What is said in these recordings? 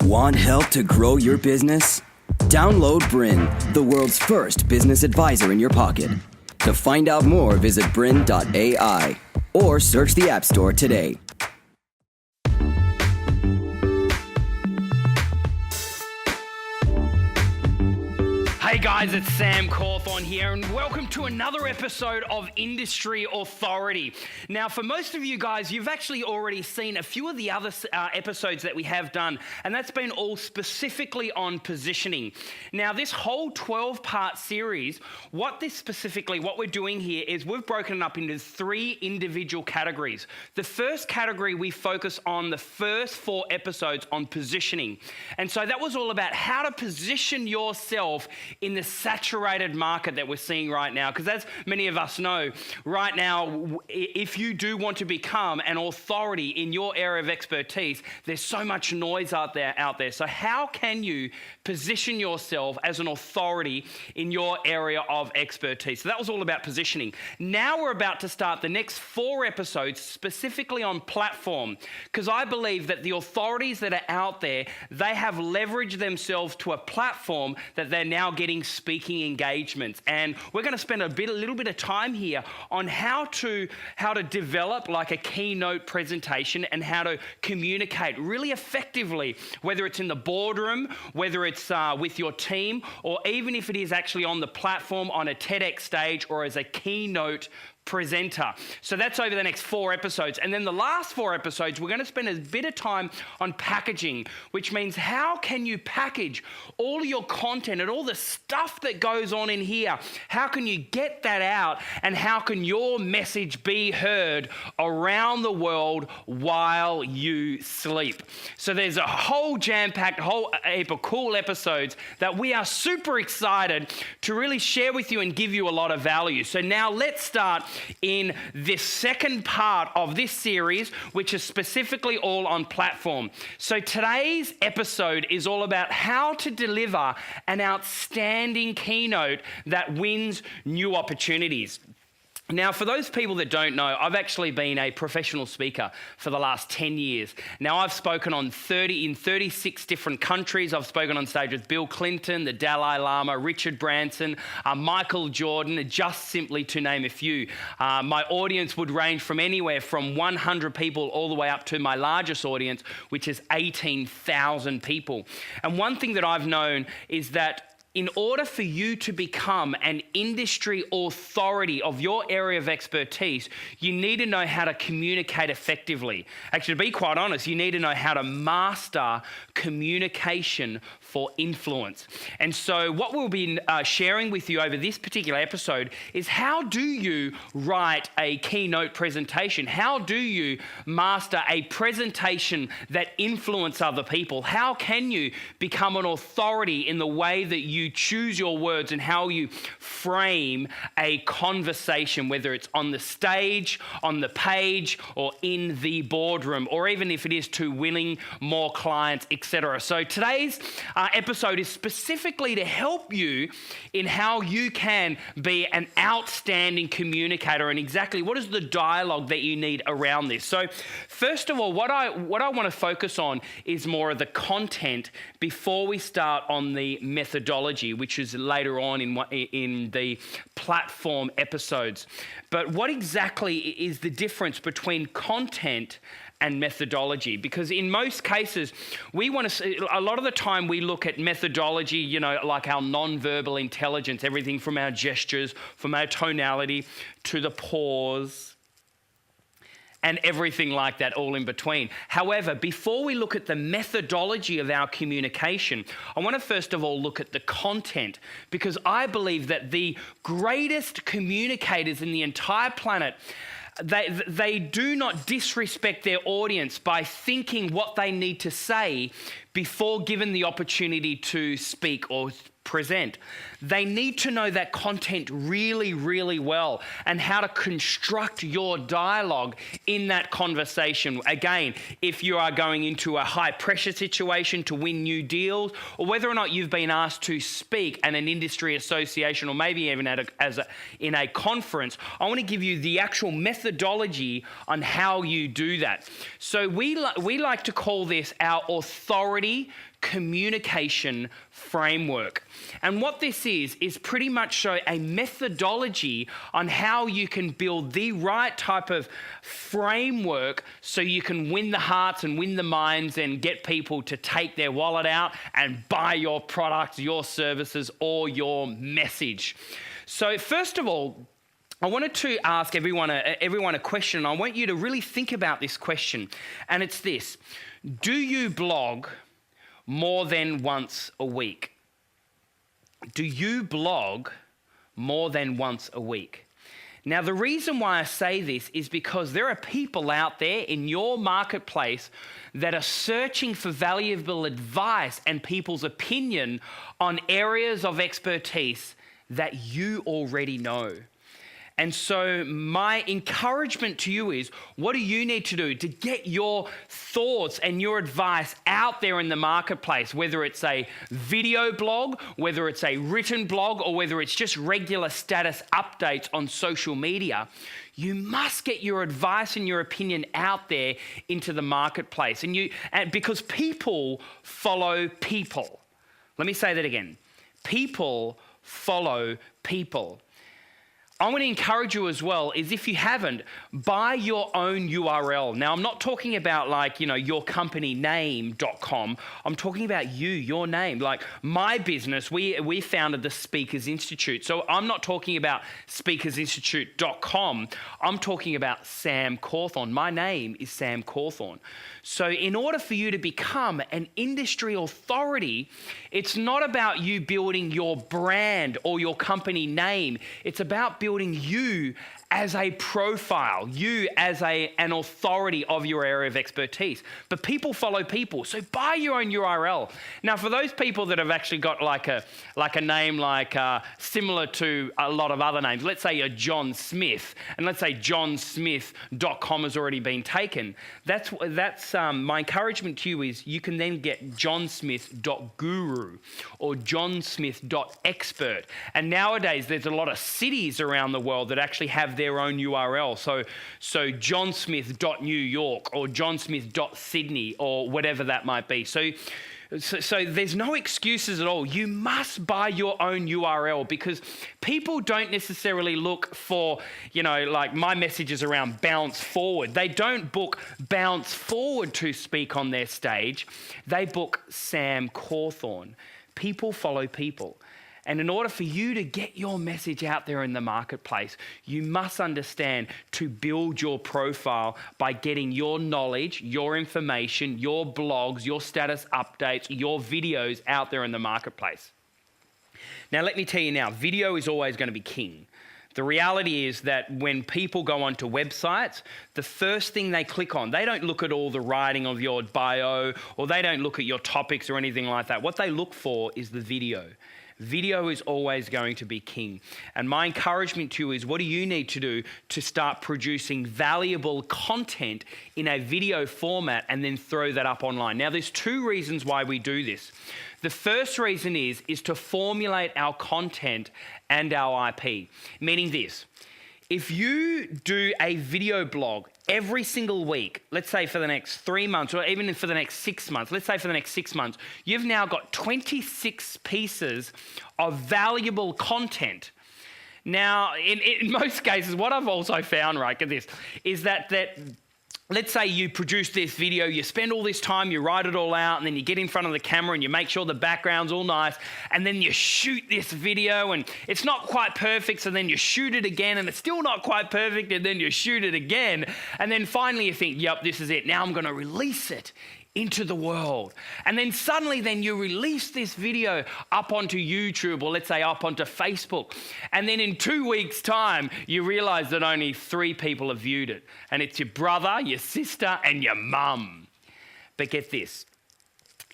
Want help to grow your business? Download BRiN, the world's first business advisor in your pocket. To find out more, visit BRiN.ai or search the App Store today. Hey guys, it's Sam Cawthorn here, and welcome to another episode of Industry Authority. Now, for most of you guys, you've actually already seen a few of the other episodes that we have done, and that's been all specifically on positioning. Now, this whole 12-part series, what we're doing here is we've broken it up into 3 individual categories. The first category, we focus on the first 4 episodes on positioning. And so that was all about how to position yourself in the saturated market that we're seeing right now. Because as many of us know, right now, if you do want to become an authority in your area of expertise, there's so much noise out there. So how can you position yourself as an authority in your area of expertise? So that was all about positioning. Now we're about to start the next 4 episodes specifically on platform, because I believe that the authorities that are out there, they have leveraged themselves to a platform that they're now getting speaking engagements. And we're going to spend a little bit of time here on how to develop like a keynote presentation and how to communicate really effectively, whether it's in the boardroom, whether it's with your team, or even if it is actually on the platform on a TEDx stage or as a keynote presenter. So that's over the next 4 episodes. And then the last 4 episodes, we're going to spend a bit of time on packaging, which means how can you package all of your content and all the stuff that goes on in here? How can you get that out, and how can your message be heard around the world while you sleep? So there's a whole jam-packed, whole heap of cool episodes that we are super excited to really share with you and give you a lot of value. So now let's start in this second part of this series, which is specifically all on platform. So today's episode is all about how to deliver an outstanding keynote that wins new opportunities. Now, for those people that don't know, I've actually been a professional speaker for the last 10 years. Now, I've spoken in 36 different countries. I've spoken on stage with Bill Clinton, the Dalai Lama, Richard Branson, Michael Jordan, just simply to name a few. My audience would range from anywhere from 100 people all the way up to my largest audience, which is 18,000 people. And one thing that I've known is that in order for you to become an industry authority of your area of expertise, you need to know how to communicate effectively. Actually, to be quite honest, you need to know how to master communication for influence. And so what we'll be sharing with you over this particular episode is how do you write a keynote presentation? How do you master a presentation that influences other people? How can you become an authority in the way that you choose your words and how you frame a conversation, whether it's on the stage, on the page, or in the boardroom, or even if it is to winning more clients, etc. So today's episode is specifically to help you in how you can be an outstanding communicator and exactly what is the dialogue that you need around this. So first of all, what I want to focus on is more of the content before we start on the methodology, which is later on in the platform episodes. But what exactly is the difference between content and methodology? Because in most cases, a lot of the time we look at methodology, like our non-verbal intelligence, everything from our gestures, from our tonality to the pause, and everything like that, all in between. However, before we look at the methodology of our communication, I want to first of all look at the content, because I believe that the greatest communicators in the entire planet, they do not disrespect their audience by thinking what they need to say before given the opportunity to speak or present. They need to know that content really, really well and how to construct your dialogue in that conversation. Again, if you are going into a high pressure situation to win new deals, or whether or not you've been asked to speak at an industry association or maybe even in a conference, I want to give you the actual methodology on how you do that. So we like to call this our authority communication framework. And what this is pretty much a methodology on how you can build the right type of framework so you can win the hearts and win the minds and get people to take their wallet out and buy your products, your services, or your message. So first of all, I wanted to ask everyone a question. I want you to really think about this question. And it's this: do you blog more than once a week? Do you blog more than once a week? Now, the reason why I say this is because there are people out there in your marketplace that are searching for valuable advice and people's opinion on areas of expertise that you already know. And so my encouragement to you is, what do you need to do to get your thoughts and your advice out there in the marketplace, whether it's a video blog, whether it's a written blog, or whether it's just regular status updates on social media? You must get your advice and your opinion out there into the marketplace. And because people follow people. Let me say that again. People follow people. I want to encourage you as well is, if you haven't, buy your own URL. Now, I'm not talking about yourcompanyname.com. I'm talking about your name. Like my business, we founded the Speakers Institute. So I'm not talking about speakersinstitute.com. I'm talking about Sam Cawthorn. My name is Sam Cawthorn. So in order for you to become an industry authority, it's not about you building your brand or your company name. It's about building you as a profile, you as an authority of your area of expertise. But people follow people, so buy your own URL. Now, for those people that have actually got like a name similar to a lot of other names, let's say you're John Smith, and let's say johnsmith.com has already been taken. That's my encouragement to you is you can then get johnsmith.guru or johnsmith.expert. And nowadays, there's a lot of cities around the world that actually have their own URL. So johnsmith.New York or johnsmith.Sydney or whatever that might be. So there's no excuses at all. You must buy your own URL, because people don't necessarily look for, like my messages around bounce forward. They don't book bounce forward to speak on their stage. They book Sam Cawthorn. People follow people. And in order for you to get your message out there in the marketplace, you must understand to build your profile by getting your knowledge, your information, your blogs, your status updates, your videos out there in the marketplace. Now, let me tell you now, video is always going to be king. The reality is that when people go onto websites, the first thing they click on, they don't look at all the writing of your bio, or they don't look at your topics or anything like that. What they look for is the video. Video is always going to be king. And my encouragement to you is, what do you need to do to start producing valuable content in a video format and then throw that up online? Now, there's two reasons why we do this. The first reason is to formulate our content and our IP, meaning this. If you do a video blog every single week, let's say for the next 3 months, or even for the next 6 months, let's say for the next 6 months, you've now got 26 pieces of valuable content. Now, in most cases, what I've also found, right, get this, is that let's say you produce this video, you spend all this time, you write it all out, and then you get in front of the camera and you make sure the background's all nice, and then you shoot this video and it's not quite perfect, so then you shoot it again and it's still not quite perfect, and then you shoot it again, and then finally you think, yep, this is it, now I'm going to release it into the world. And then suddenly you release this video up onto YouTube, or let's say up onto Facebook. And then in 2 weeks' time, you realize that only 3 people have viewed it. And it's your brother, your sister, and your mum. But get this,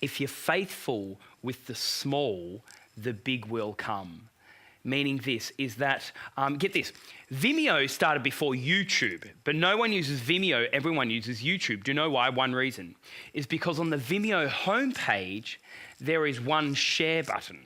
if you're faithful with the small, the big will come. Meaning this is that, get this, Vimeo started before YouTube, but no one uses Vimeo, everyone uses YouTube. Do you know why? One reason is because on the Vimeo homepage, there is one share button.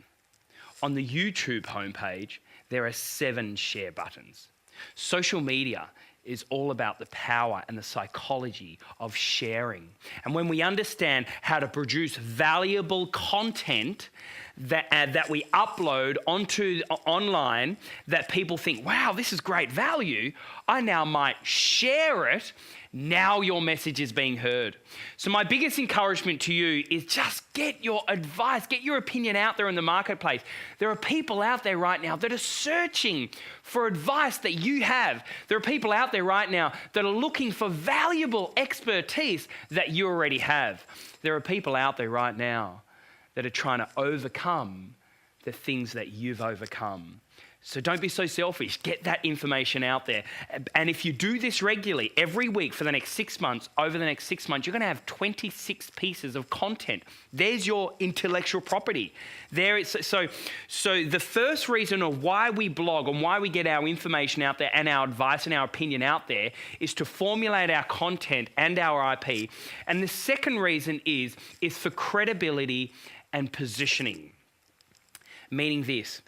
On the YouTube homepage, there are 7 share buttons. Social media is all about the power and the psychology of sharing. And when we understand how to produce valuable content that we upload onto online, that people think, wow, this is great value, I now might share it. Now your message is being heard. So my biggest encouragement to you is just get your advice, get your opinion out there in the marketplace. There are people out there right now that are searching for advice that you have. There are people out there right now that are looking for valuable expertise that you already have. There are people out there right now that are trying to overcome the things that you've overcome. So don't be so selfish. Get that information out there. And if you do this regularly, every week for the next 6 months, over the next 6 months, you're going to have 26 pieces of content. There's your intellectual property. So the first reason of why we blog and why we get our information out there and our advice and our opinion out there is to formulate our content and our IP. And the second reason is for credibility and positioning. Meaning this,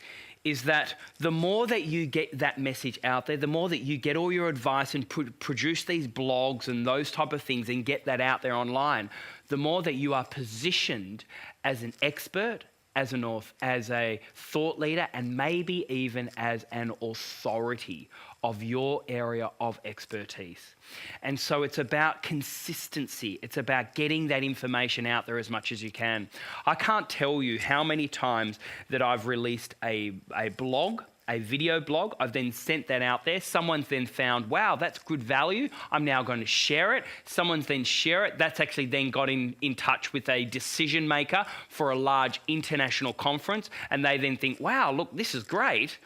is that the more that you get that message out there, the more that you get all your advice and produce these blogs and those type of things and get that out there online, the more that you are positioned as an expert, as a thought leader, and maybe even as an authority of your area of expertise. And so it's about consistency. It's about getting that information out there as much as you can. I can't tell you how many times that I've released a blog, a video blog. I've then sent that out there. Someone's then found, wow, that's good value. I'm now going to share it. Someone's then share it. That's actually then got in touch with a decision maker for a large international conference. And they then think, wow, look, this is great.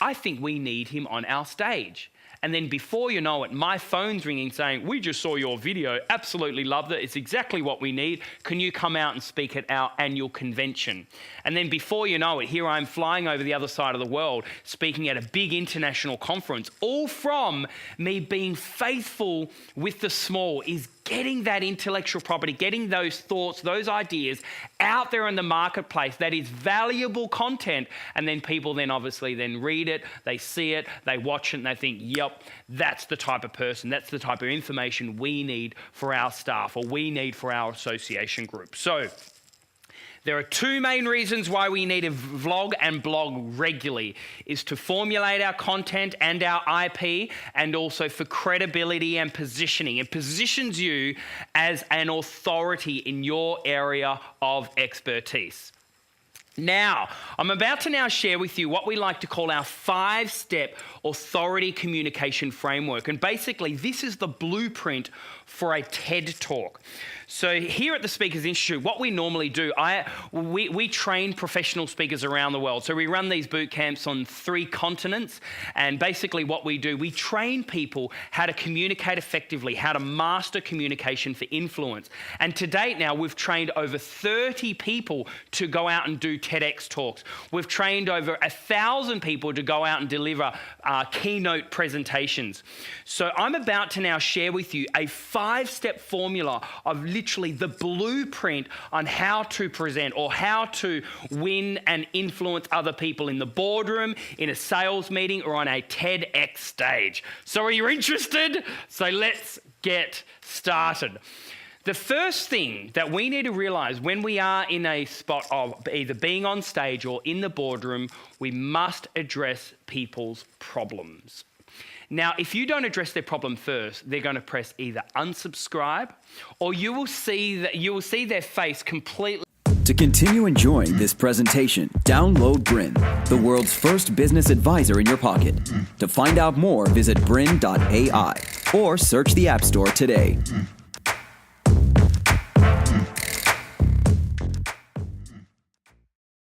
I think we need him on our stage. And then before you know it, my phone's ringing saying, we just saw your video, absolutely loved it. It's exactly what we need. Can you come out and speak at our annual convention? And then before you know it, here I'm flying over the other side of the world, speaking at a big international conference, all from me being faithful with the small, is getting that intellectual property, getting those thoughts, those ideas out there in the marketplace that is valuable content. And then people then obviously then read it, they see it, they watch it, and they think, yep, that's the type of person, that's the type of information we need for our staff or we need for our association group. So there are 2 main reasons why we need to vlog and blog regularly, is to formulate our content and our IP, and also for credibility and positioning. It positions you as an authority in your area of expertise. Now, I'm about to now share with you what we like to call our 5-step authority communication framework. And basically, this is the blueprint for a TED Talk. So here at the Speakers Institute, what we normally do, we train professional speakers around the world. So we run these boot camps on 3 continents. And basically what we do, we train people how to communicate effectively, how to master communication for influence. And to date now, we've trained over 30 people to go out and do TEDx talks. We've trained over 1,000 people to go out and deliver keynote presentations. So I'm about to now share with you a 5-step formula of literally the blueprint on how to present or how to win and influence other people in the boardroom, in a sales meeting, or on a TEDx stage. So are you interested? So let's get started. The first thing that we need to realize when we are in a spot of either being on stage or in the boardroom, we must address people's problems. Now, if you don't address their problem first, they're going to press either unsubscribe, or you will see their face completely. To continue enjoying this presentation, download BRiN, the world's first business advisor in your pocket. To find out more, visit BRiN.ai or search the App Store today.